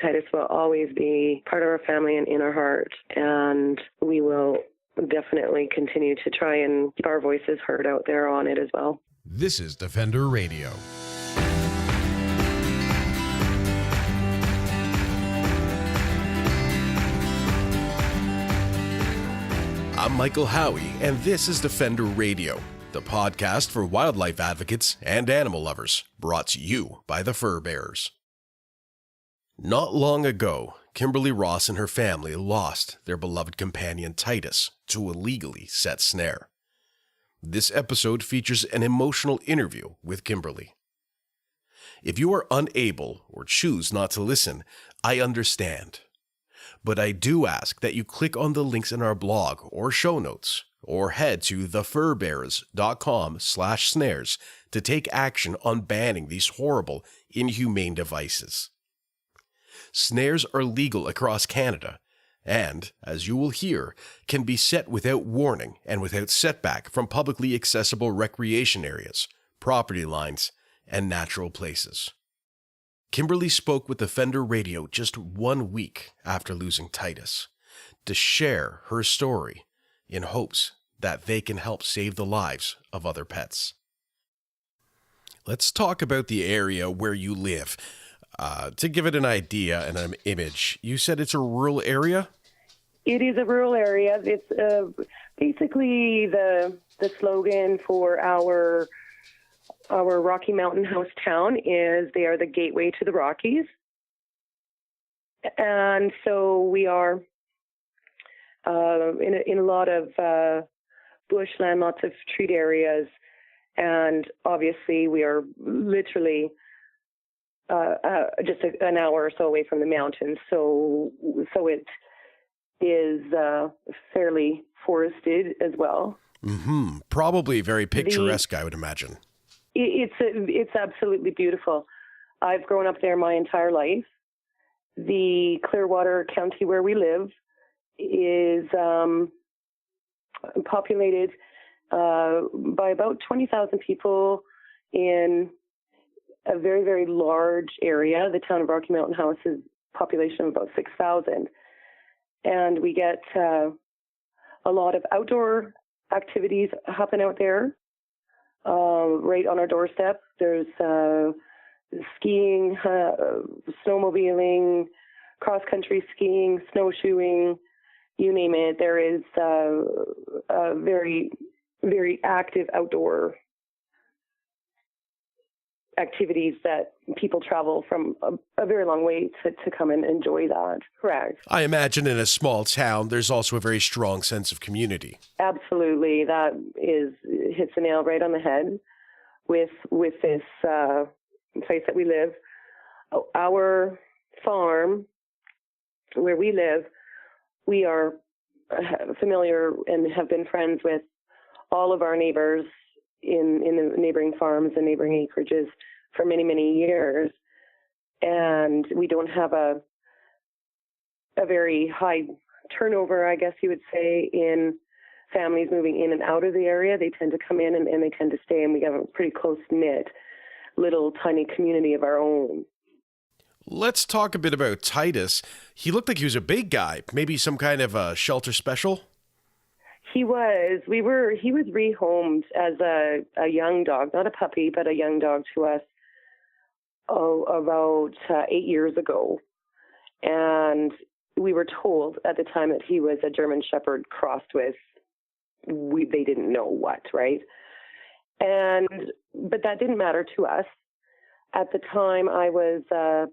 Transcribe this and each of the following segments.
Titus will always be part of our family and in our heart, and we will definitely continue to try and keep our voices heard out there on it as well. This is Defender Radio. I'm Michael Howie, and this is Defender Radio, the podcast for wildlife advocates and animal lovers, brought to you by the Fur Bearers. Not long ago, Kimberly Ross and her family lost their beloved companion Titus to a legally set snare. This episode features an emotional interview with Kimberly. If you are unable or choose not to listen, I understand. But I do ask that you click on the links in our blog or show notes, or head to thefurbearers.com/snares to take action on banning these horrible, inhumane devices. Snares are legal across Canada, and, as you will hear, can be set without warning and without setback from publicly accessible recreation areas, property lines, and natural places. Kimberly spoke with Defender Radio just 1 week after losing Titus to share her story in hopes that they can help save the lives of other pets. Let's talk about the area where you live. To give it an idea and an image, you said it's a rural area? It is a rural area. It's basically the slogan for our Rocky Mountain House town is they are the gateway to the Rockies. And so we are in a lot of bushland, lots of treat areas. And obviously we are literally just an hour or so away from the mountains. So it is fairly forested as well. Mm-hmm. Probably very picturesque, I would imagine. It's absolutely beautiful. I've grown up there my entire life. The Clearwater County where we live is populated by about 20,000 people in a very, very large area. The town of Rocky Mountain House is a population of about 6,000. And we get a lot of outdoor activities happen out there. Right on our doorstep, there's skiing, snowmobiling, cross-country skiing, snowshoeing, you name it. There is a very, very active outdoor activities that people travel from a very long way to come and enjoy that. Correct. I imagine in a small town, there's also a very strong sense of community. Absolutely. That hits the nail right on the head with this place that we live. Our farm, where we live, we are familiar and have been friends with all of our neighbors in the neighboring farms and neighboring acreages for many, many years. And we don't have a very high turnover, I guess you would say, in families moving in and out of the area. They tend to come in and they tend to stay, and we have a pretty close-knit little tiny community of our own. Let's talk a bit about Titus. He looked like he was a big guy, maybe some kind of a shelter special? He was. He was rehomed as a young dog, not a puppy, but a young dog to us about 8 years ago. And we were told at the time that he was a German Shepherd crossed with, they didn't know what, right? But that didn't matter to us. At the time, I was a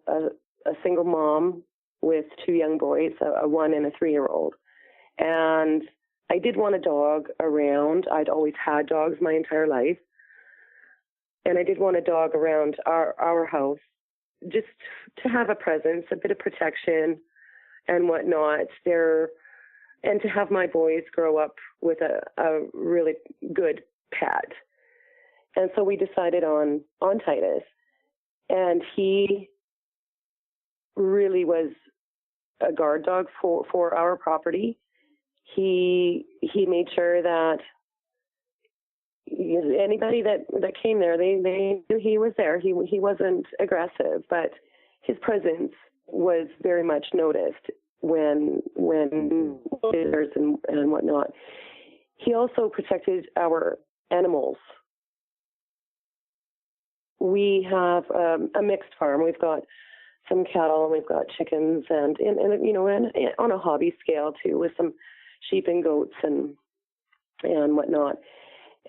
single mom with two young boys, a 1 and a 3-year-old. And I did want a dog around. I'd always had dogs my entire life. And I did want a dog around our house, just to have a presence, a bit of protection and whatnot there, and to have my boys grow up with a really good pet. And so we decided on Titus. And he really was a guard dog for our property. He made sure that anybody that came there, they knew he was there. He wasn't aggressive, but his presence was very much noticed when visitors and whatnot. He also protected our animals. We have a mixed farm. We've got some cattle and we've got chickens and on a hobby scale too, with some sheep and goats and whatnot.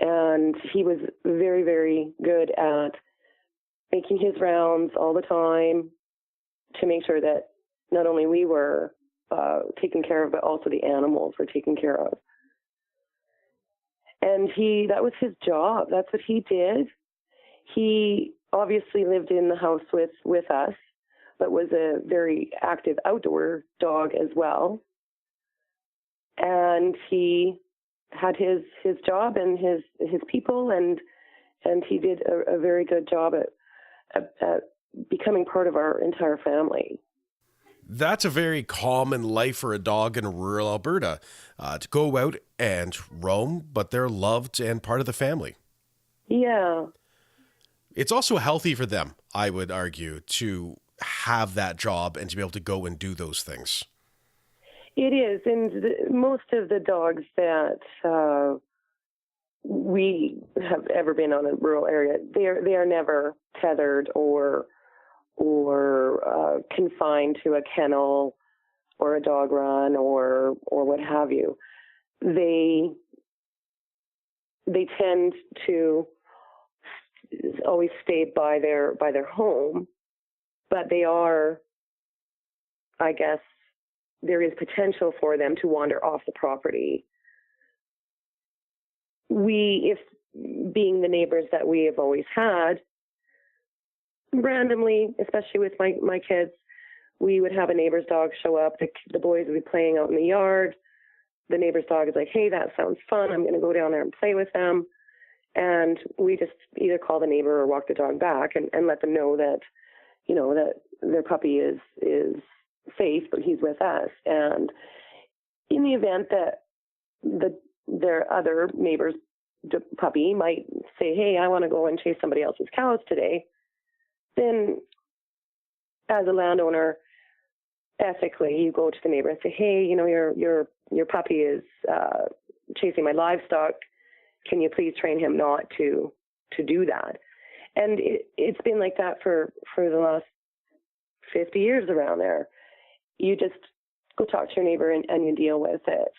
And he was very, very good at making his rounds all the time to make sure that not only we were taken care of, but also the animals were taken care of. And that was his job. That's what he did. He obviously lived in the house with us, but was a very active outdoor dog as well. And he had his job and his people, and he did a very good job at becoming part of our entire family. That's a very common life for a dog in rural Alberta, to go out and roam, but they're loved and part of the family. Yeah. It's also healthy for them, I would argue, to have that job and to be able to go and do those things. It is, and most of the dogs that we have ever been on a rural area, they are never tethered or confined to a kennel or a dog run or what have you. They tend to always stay by their home, but they are, I guess, there is potential for them to wander off the property. If being the neighbors that we have always had, randomly, especially with my kids, we would have a neighbor's dog show up. The boys would be playing out in the yard. The neighbor's dog is like, hey, that sounds fun. I'm going to go down there and play with them. And we just either call the neighbor or walk the dog back and let them know that, that their puppy is safe, but he's with us. And in the event that their other neighbor's puppy might say, hey, I want to go and chase somebody else's cows today, then as a landowner, ethically, you go to the neighbor and say, hey, your puppy is chasing my livestock. Can you please train him not to do that? And it's been like that for the last 50 years around there. You just go talk to your neighbor and you deal with it.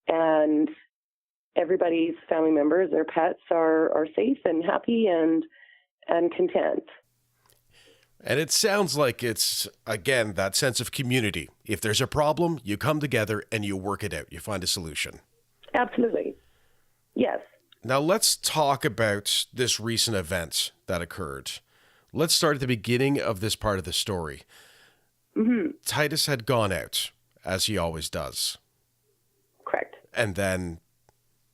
And everybody's family members, their pets are safe and happy and content. And it sounds like it's, again, that sense of community. If there's a problem, you come together and you work it out. You find a solution. Absolutely. Yes. Now let's talk about this recent event that occurred. Let's start at the beginning of this part of the story. Mm-hmm. Titus had gone out, as he always does. Correct. And then...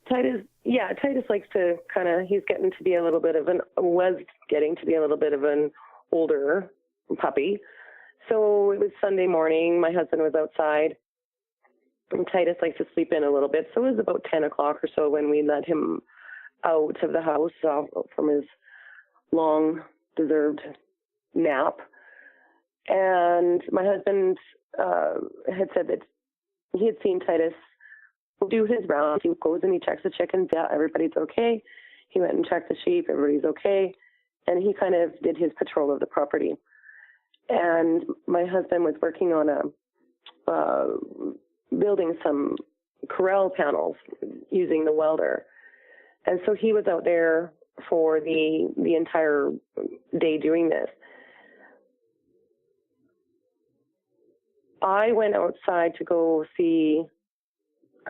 Titus likes to was getting to be a little bit of an older puppy. So it was Sunday morning. My husband was outside. And Titus likes to sleep in a little bit. So it was about 10 o'clock or so when we let him out of the house from his long deserved nap. And my husband had said that he had seen Titus do his rounds. He goes and he checks the chickens. Yeah, everybody's okay. He went and checked the sheep. Everybody's okay. And he kind of did his patrol of the property. And my husband was working on building some corral panels using the welder. And so he was out there for the entire day doing this. I went outside to go see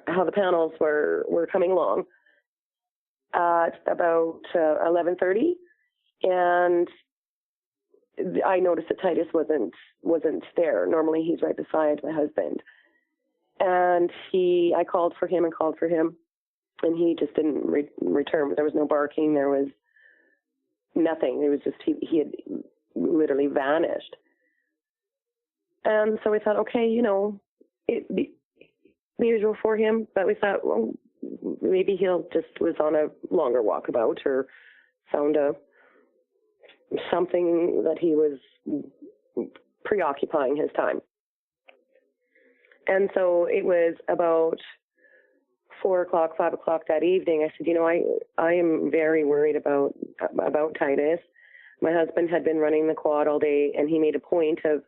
how the panels were coming along at about 11:30, and I noticed that Titus wasn't there. Normally he's right beside my husband, and I called for him, and he just didn't return. There was no barking. There was nothing. It was just he had literally vanished. And so we thought, okay, the usual for him, but we thought, well, maybe he'll just was on a longer walkabout or found something that he was preoccupying his time. And so it was about 4:00, 5:00 that evening. I said, I am very worried about Titus. My husband had been running the quad all day, and he made a point of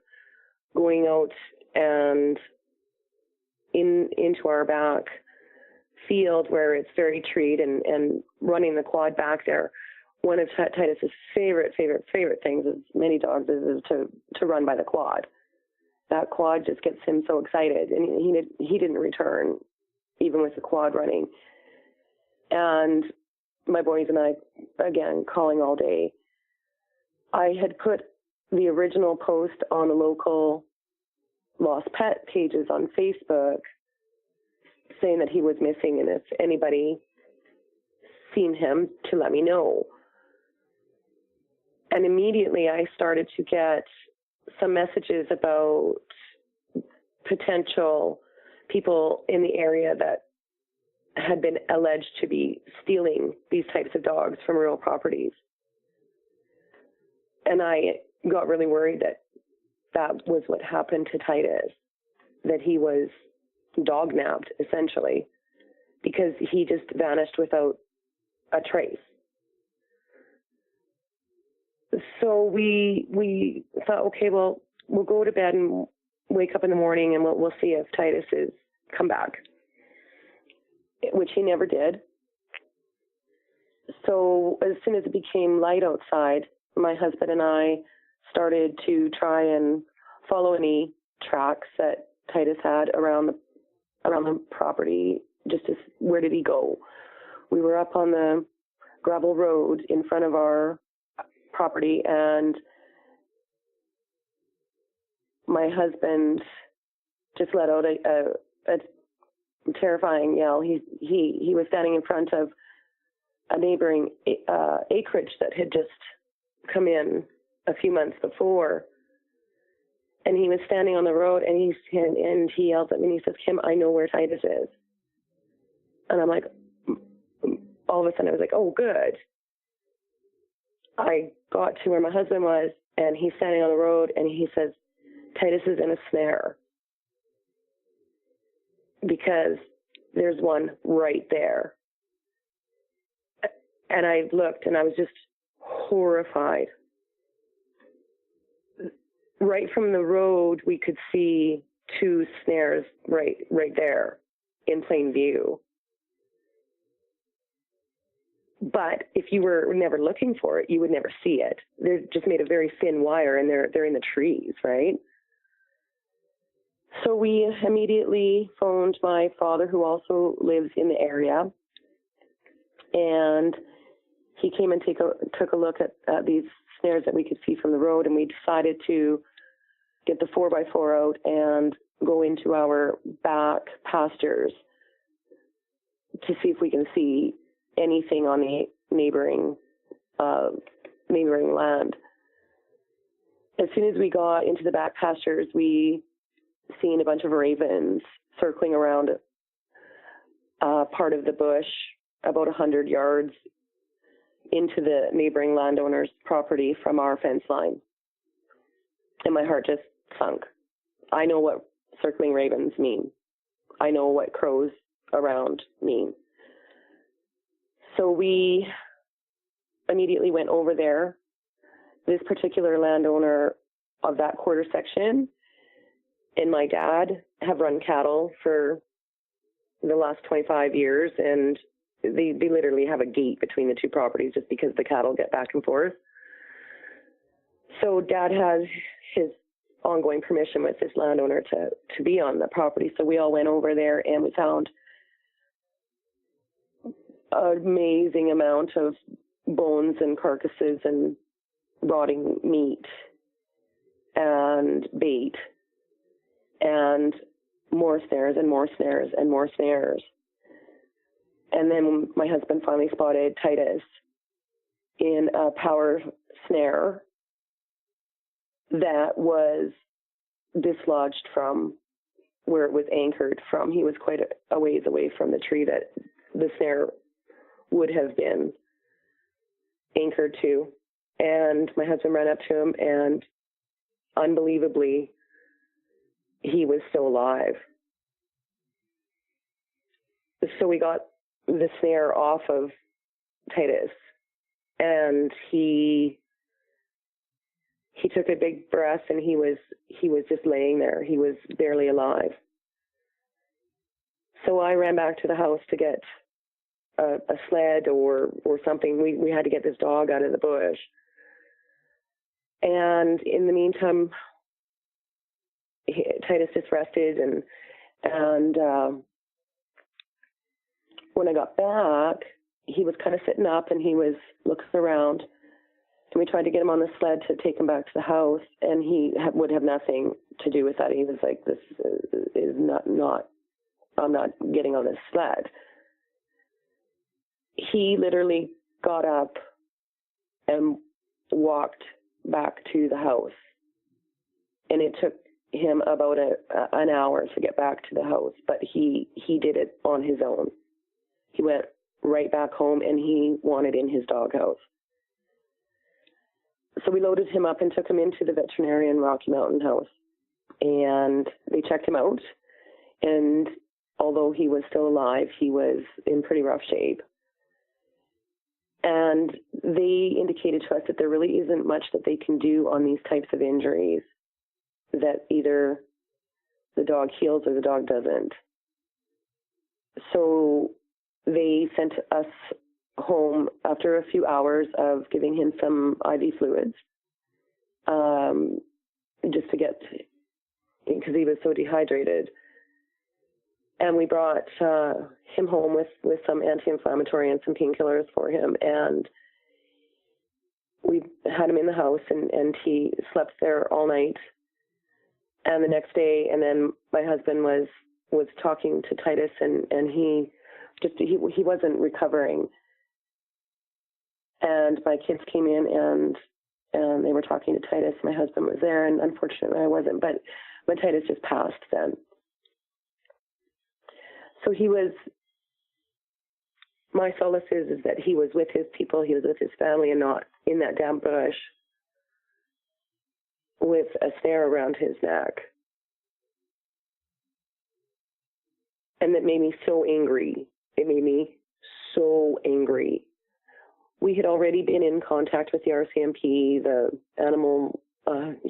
going out and into our back field where it's very treed and running the quad back there. One of Titus's favorite things, as many dogs, is to run by the quad. That quad just gets him so excited, and he didn't return, even with the quad running. And my boys and I, again, calling all day. I had put the original post on the local lost pet pages on Facebook saying that he was missing, and if anybody seen him, to let me know. And immediately I started to get some messages about potential people in the area that had been alleged to be stealing these types of dogs from rural properties. And I got really worried that was what happened to Titus, that he was dog nabbed, essentially, because he just vanished without a trace. So we thought, okay, well, we'll go to bed and wake up in the morning, and we'll see if Titus has come back, which he never did. So as soon as it became light outside, my husband and I started to try and follow any tracks that Titus had around the property. Where did he go? We were up on the gravel road in front of our property, and my husband just let out a terrifying yell. He was standing in front of a neighboring acreage that had just come in a few months before, and he was standing on the road, and he yells at me, and he says, "Kim, I know where Titus is." And I'm like, all of a sudden I was like, oh, good. I got to where my husband was, and he's standing on the road, and he says, "Titus is in a snare, because there's one right there." And I looked, and I was just horrified. Right from the road, we could see two snares right there in plain view. But if you were never looking for it, you would never see it. They're just made of very thin wire, and they're in the trees, right? So we immediately phoned my father, who also lives in the area, and he came and took a look at these snares that we could see from the road, and we decided to get the 4x4 out and go into our back pastures to see if we can see anything on the neighboring land. As soon as we got into the back pastures, we seen a bunch of ravens circling around part of the bush about 100 yards into the neighboring landowner's property from our fence line. And my heart just sunk. I know what circling ravens mean. I know what crows around mean. So we immediately went over there. This particular landowner of that quarter section and my dad have run cattle for the last 25 years, and they literally have a gate between the two properties just because the cattle get back and forth. So Dad has his ongoing permission with this landowner to be on the property. So we all went over there, and we found an amazing amount of bones and carcasses and rotting meat and bait and more snares and more snares and more snares. And then my husband finally spotted Titus in a power snare that was dislodged from where it was anchored from. He was quite a ways away from the tree that the snare would have been anchored to. And my husband ran up to him, and unbelievably, he was still alive. So we got the snare off of Titus, and he took a big breath, and he was just laying there. He was barely alive. So I ran back to the house to get a sled or something. We had to get this dog out of the bush. And in the meantime, Titus just rested, and when I got back, he was kind of sitting up, and he was looking around. And we tried to get him on the sled to take him back to the house, and he would have nothing to do with that. He was like, "This is not. I'm not getting on this sled." He literally got up and walked back to the house, and it took him about an hour to get back to the house, but he did it on his own. He went right back home, and he wanted in his doghouse. So we loaded him up and took him into the veterinarian Rocky Mountain house, and they checked him out, and although he was still alive, he was in pretty rough shape. And they indicated to us that there really isn't much that they can do on these types of injuries, that either the dog heals or the dog doesn't. So they sent us home after a few hours of giving him some IV fluids, just to get, because he was so dehydrated. And we brought him home with some anti-inflammatory and some painkillers for him. And we had him in the house, and he slept there all night. And the next day, and then my husband was talking to Titus, and he wasn't recovering. And my kids came in, and they were talking to Titus. My husband was there, and unfortunately I wasn't. But Titus just passed then. So my solace is that he was with his people, he was with his family, and not in that damn bush with a snare around his neck. And that made me so angry. It made me so angry. We had already been in contact with the RCMP, the animal,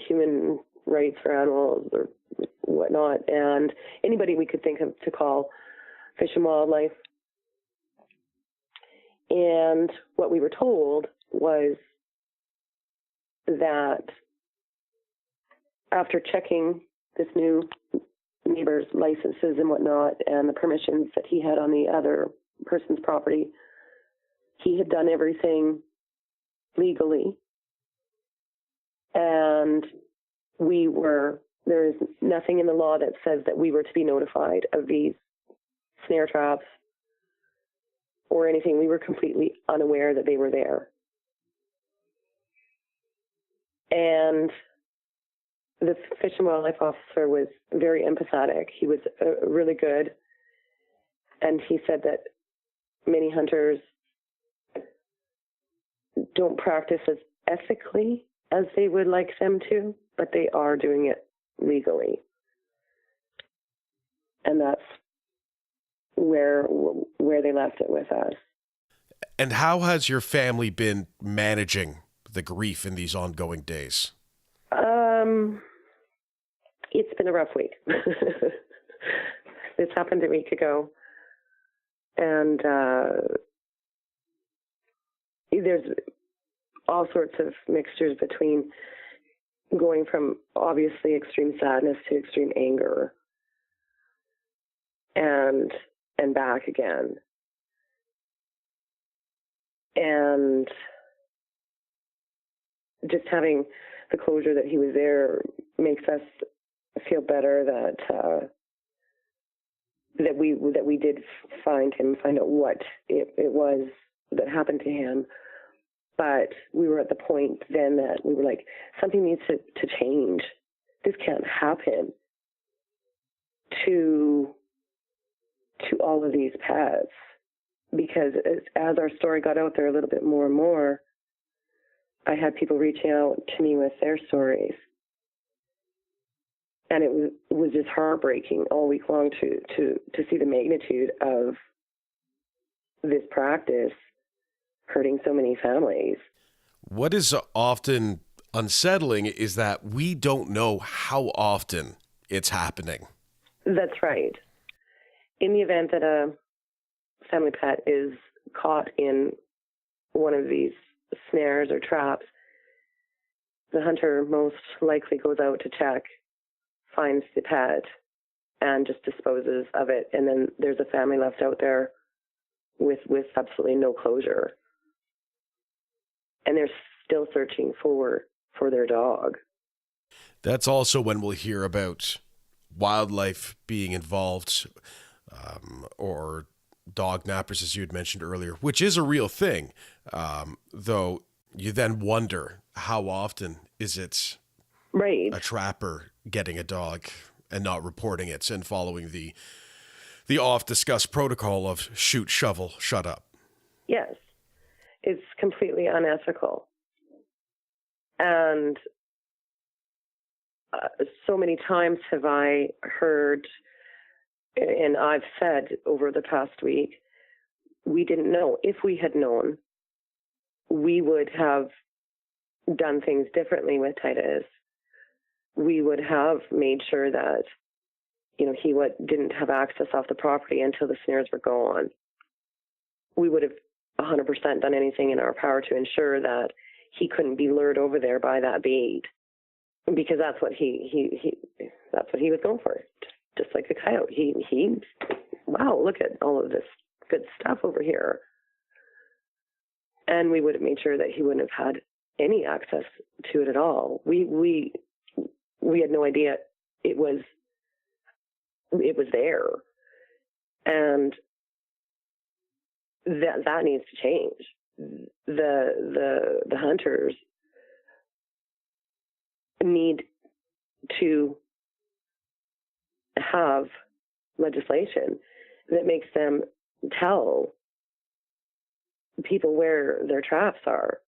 human rights for animals or whatnot, and anybody we could think of to call Fish and Wildlife. And what we were told was that after checking this new neighbor's licenses and whatnot, and the permissions that he had on the other person's property, he had done everything legally. And there is nothing in the law that says that we were to be notified of these snare traps or anything. We were completely unaware that they were there. And the Fish and Wildlife officer was very empathetic. He was really good. And he said that many hunters don't practice as ethically as they would like them to, but they are doing it legally. And that's where they left it with us. And how has your family been managing the grief in these ongoing days? It's been a rough week. This happened a week ago. And there's all sorts of mixtures between going from obviously extreme sadness to extreme anger and back again. And just having the closure that he was there makes us feel better that we did find out what it was that happened to him. But we were at the point then that we were like, something needs to change. This can't happen to all of these pets. Because as our story got out there a little bit more and more, I had people reaching out to me with their stories. And it was just heartbreaking all week long to see the magnitude of this practice hurting so many families. What is often unsettling is that we don't know how often it's happening. That's right. In the event that a family pet is caught in one of these snares or traps, the hunter most likely goes out to check, finds the pet, and just disposes of it. And then there's a family left out there with absolutely no closure. And they're still searching for their dog. That's also when we'll hear about wildlife being involved, or dog nappers, as you had mentioned earlier, which is a real thing. Though you then wonder, how often is it right. a trapper getting a dog and not reporting it and following the oft-discussed protocol of shoot, shovel, shut up? Yes. It's completely unethical. And so many times have I heard, and I've said over the past week, we didn't know. If we had known, we would have done things differently with Titus. We would have made sure that, he didn't have access off the property until the snares were gone. We would have 100% done anything in our power to ensure that he couldn't be lured over there by that bait, because that's what that's what he was going for. Just like a coyote. He wow, look at all of this good stuff over here. And we would have made sure that he wouldn't have had any access to it at all. We had no idea it was there. And that needs to change. The hunters need to have legislation that makes them tell people where their traps are,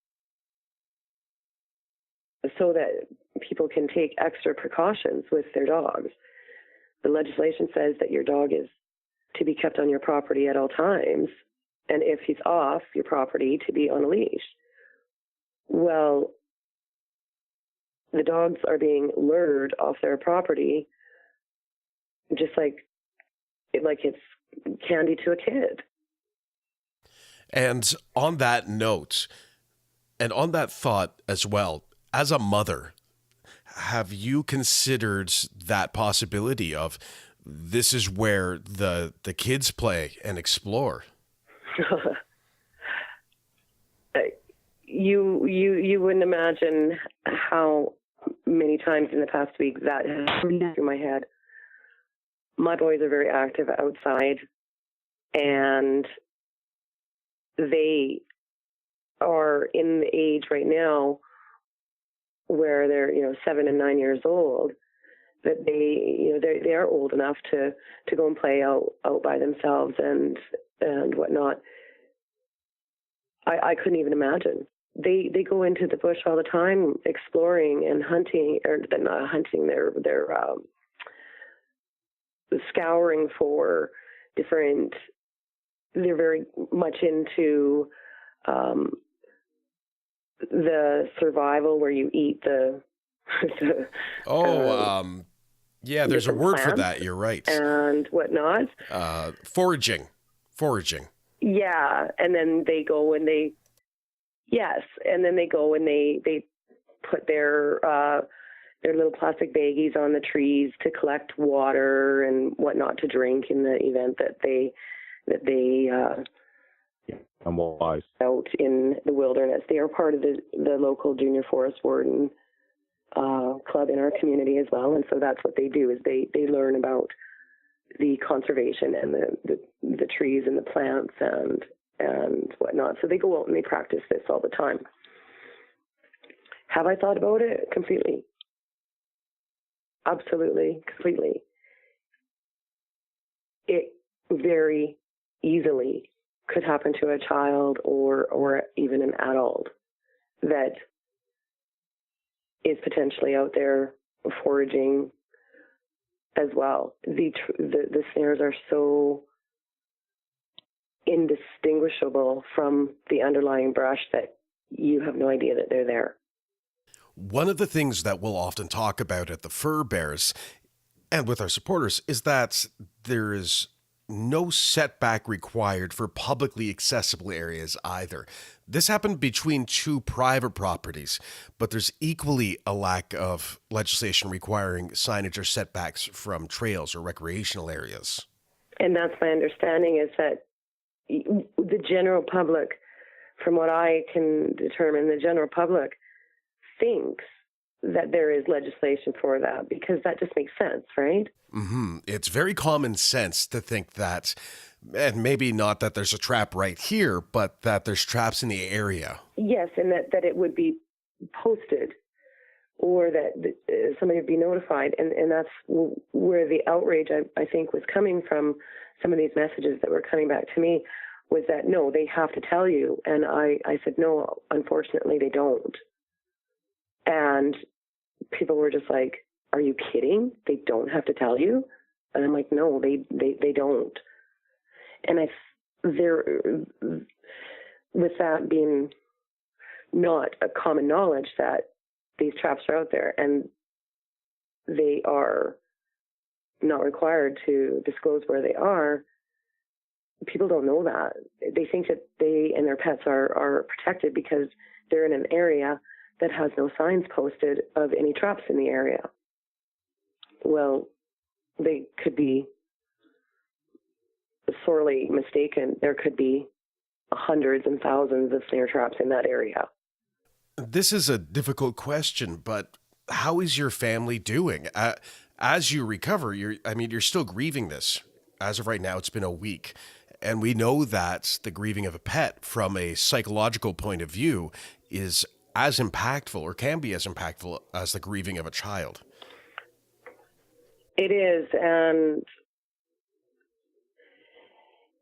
so that people can take extra precautions with their dogs. The legislation says that your dog is to be kept on your property at all times, and if he's off your property, to be on a leash. Well, the dogs are being lured off their property just like it's candy to a kid. And on that note, and on that thought as well, as a mother, have you considered that possibility of this is where the kids play and explore? You wouldn't imagine how many times in the past week that has run through my head. My boys are very active outside, and they are in the age right now where they're 7 and 9 years old, that they are old enough to go and play out by themselves and whatnot. I couldn't even imagine. They go into the bush all the time, exploring and hunting, or they're not hunting. They're scouring for different. They're very much into the survival where you eat the yeah, there's a word for that. You're right. And whatnot. Foraging. Yeah, and then they go and they put their little plastic baggies on the trees to collect water and whatnot to drink in the event that they I'm wise. out in the wilderness. They are part of the local junior forest warden club in our community as well, and so that's what they do, is they learn about the conservation and the trees and the plants and whatnot. So they go out and they practice this all the time. Have I thought about it? Completely. Absolutely, completely. It very easily could happen to a child or even an adult that is potentially out there foraging as well. The snares are so indistinguishable from the underlying brush that you have no idea that they're there. One of the things that we'll often talk about at the Fur Bears and with our supporters is that there is no setback required for publicly accessible areas either. This happened between two private properties, but there's equally a lack of legislation requiring signage or setbacks from trails or recreational areas. And that's my understanding, is that the general public, from what I can determine, the general public thinks that there is legislation for that, because that just makes sense, right? Mm-hmm. It's very common sense to think that, and maybe not that there's a trap right here, but that there's traps in the area. Yes, and that it would be posted, or that somebody would be notified. And that's where the outrage, I think, was coming from. Some of these messages that were coming back to me was that, no, they have to tell you. And I said, no, unfortunately, they don't. And people were just like, are you kidding? They don't have to tell you? And I'm like, no, they don't. And with that being not a common knowledge that these traps are out there and they are not required to disclose where they are, people don't know that. They think that they and their pets are protected because they're in an area that has no signs posted of any traps in the area. Well, they could be sorely mistaken. There could be hundreds and thousands of snare traps in that area. This is a difficult question, but how is your family doing? As you recover, you're still grieving this. As of right now, it's been a week. And we know that the grieving of a pet from a psychological point of view is as impactful, or can be as impactful, as the grieving of a child. It is, and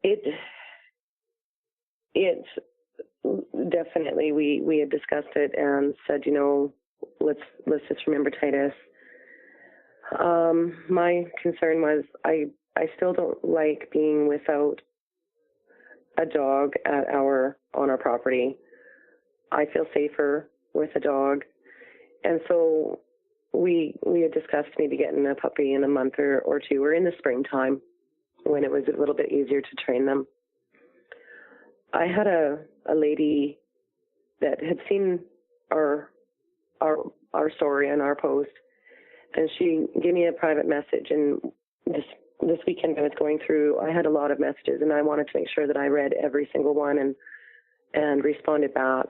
it's definitely, we had discussed it and said, let's just remember Titus. My concern was I still don't like being without a dog on our property. I feel safer with a dog. And so we had discussed maybe getting a puppy in a month or two, or in the springtime when it was a little bit easier to train them. I had a lady that had seen our story and our post, and she gave me a private message. And this weekend I was going through, I had a lot of messages, and I wanted to make sure that I read every single one and responded back.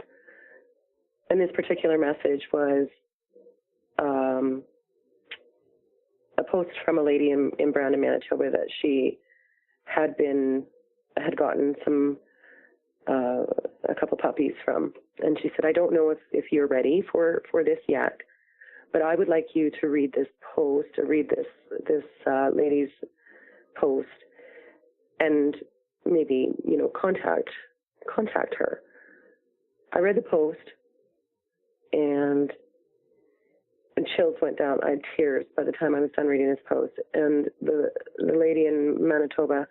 And this particular message was a post from a lady in Brandon, Manitoba, that she had gotten a couple puppies from. And she said, I don't know if you're ready for this yet, but I would like you to read this post, or read this lady's post, and maybe, contact her. I read the post, and chills went down. I had tears by the time I was done reading this post. And the lady in Manitoba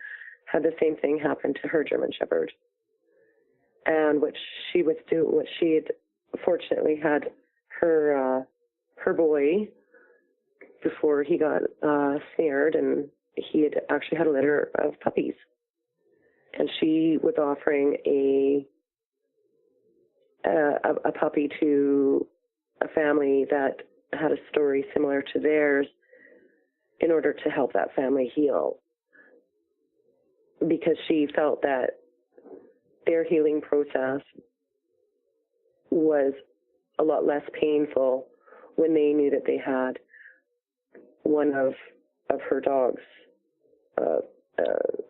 had the same thing happen to her German Shepherd. And what she had fortunately had her boy before he got snared, and he had actually had a litter of puppies. And she was offering a puppy to a family that had a story similar to theirs, in order to help that family heal, because she felt that their healing process was a lot less painful when they knew that they had one of her dog's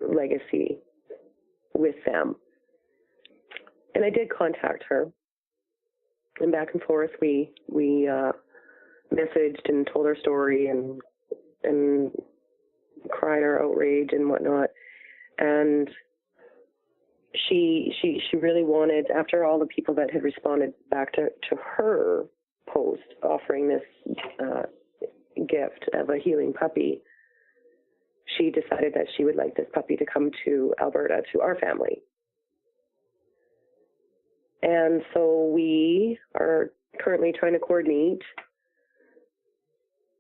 legacy with them. And I did contact her, and back and forth we messaged and told our story and cried our outrage and whatnot. And she really wanted, after all the people that had responded back to her post offering this gift of a healing puppy, she decided that she would like this puppy to come to Alberta to our family. And so we are currently trying to coordinate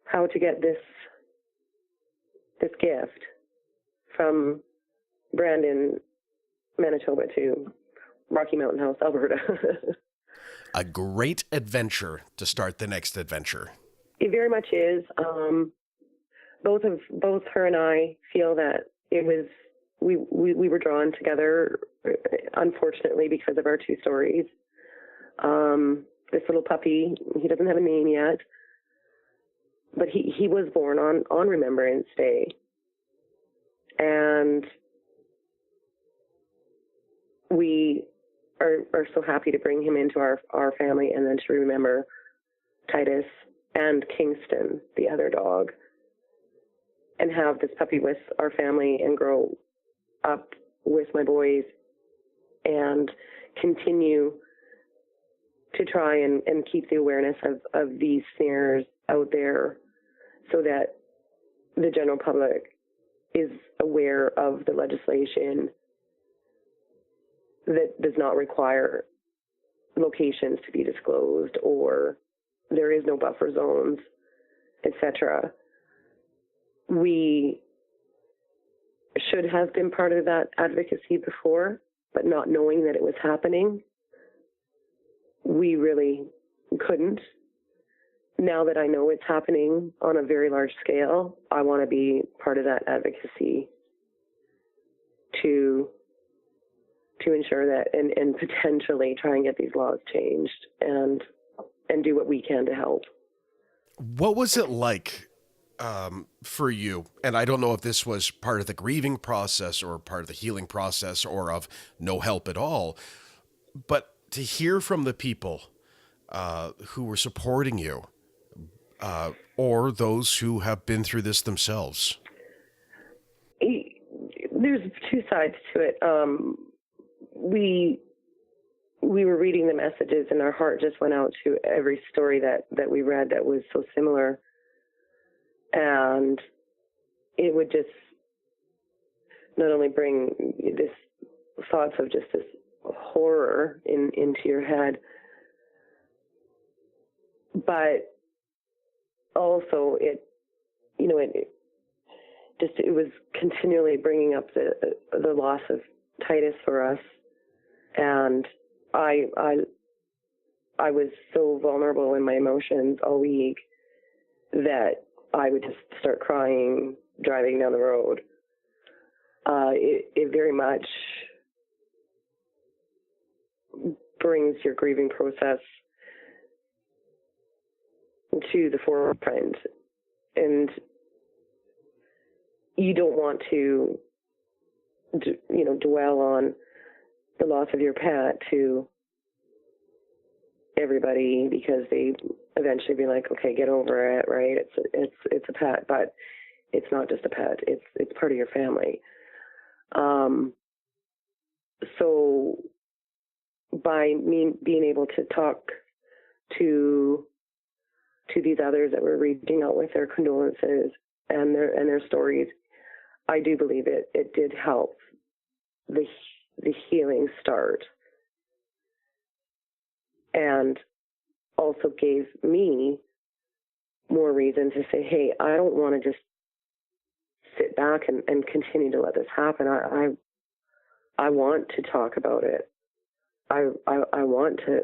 how to get this gift from Brandon, Manitoba to Rocky Mountain House, Alberta. A great adventure to start the next adventure. It very much is. Both her and I feel that it was, we were drawn together, unfortunately, because of our two stories. This little puppy, he doesn't have a name yet, but he was born on Remembrance Day. And we are so happy to bring him into our family, and then to remember Titus and Kingston, the other dog, and have this puppy with our family and grow up with my boys and continue to try and keep the awareness of these snares out there, so that the general public is aware of the legislation that does not require locations to be disclosed, or there is no buffer zones, etc. We should have been part of that advocacy before, but not knowing that it was happening, we really couldn't. Now that I know it's happening on a very large scale, I want to be part of that advocacy to ensure that and potentially try and get these laws changed and do what we can to help. What was it like for you? And I don't know if this was part of the grieving process or part of the healing process or of no help at all, but to hear from the people who were supporting you, or those who have been through this themselves. There's two sides to it. We were reading the messages, and our heart just went out to every story that we read that was so similar. And it would just not only bring this thoughts of just this horror into your head, but also it was continually bringing up the loss of Titus for us. And I was so vulnerable in my emotions all week that I would just start crying driving down the road. It very much brings your grieving process to the forefront, and you don't want to dwell on the loss of your pet to everybody, because they eventually be like, okay, get over it, right? It's a pet, but it's not just a pet. It's part of your family. So by me being able to talk to these others that were reaching out with their condolences and their stories, I do believe it did help the healing start, and also gave me more reason to say, hey, I don't want to just sit back and continue to let this happen. I want to talk about it. I want to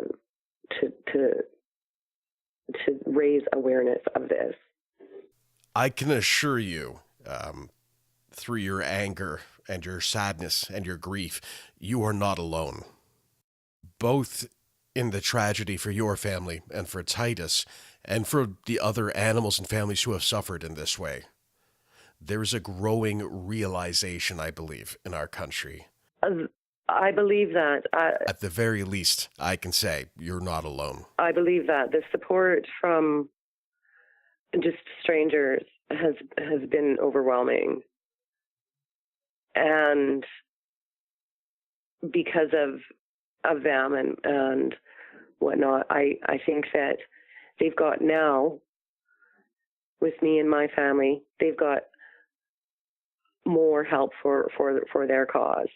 raise awareness of this. I can assure you, through your anger and your sadness and your grief, you are not alone. Both in the tragedy for your family and for Titus and for the other animals and families who have suffered in this way. There's a growing realization, I believe, in our country. I believe that. At the very least, I can say you're not alone. I believe that the support from just strangers has been overwhelming. And because of them and whatnot, I think that they've got now, with me and my family, they've got more help for their cause.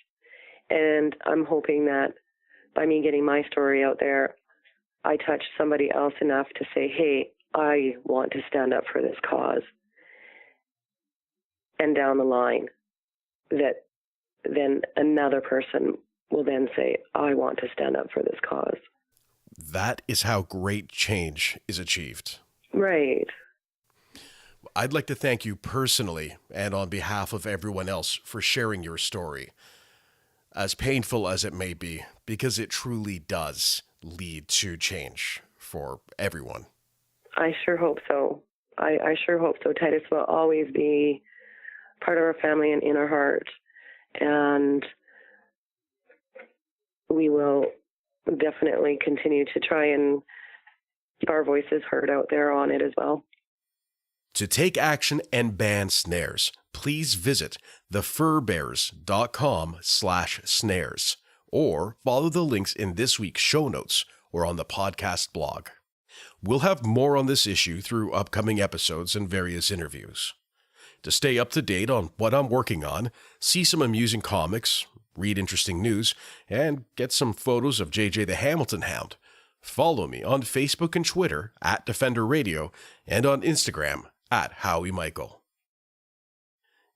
And I'm hoping that by me getting my story out there, I touch somebody else enough to say, hey, I want to stand up for this cause. And down the line, that then another person will then say, I want to stand up for this cause. That is how great change is achieved. Right. I'd like to thank you personally and on behalf of everyone else for sharing your story, as painful as it may be, because it truly does lead to change for everyone. I sure hope so. I sure hope so. Titus will always be part of our family and in our heart. And we will definitely continue to try and keep our voices heard out there on it as well. To take action and ban snares, please visit thefurbearers.com/snares or follow the links in this week's show notes or on the podcast blog. We'll have more on this issue through upcoming episodes and various interviews. To stay up to date on what I'm working on, see some amusing comics, read interesting news, and get some photos of JJ the Hamilton Hound, follow me on Facebook and Twitter @Defender Radio and on Instagram @HowieMichael.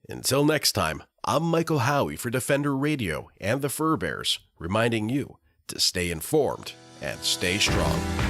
Until next time, I'm Michael Howie for Defender Radio and the Fur Bears, reminding you to stay informed and stay strong.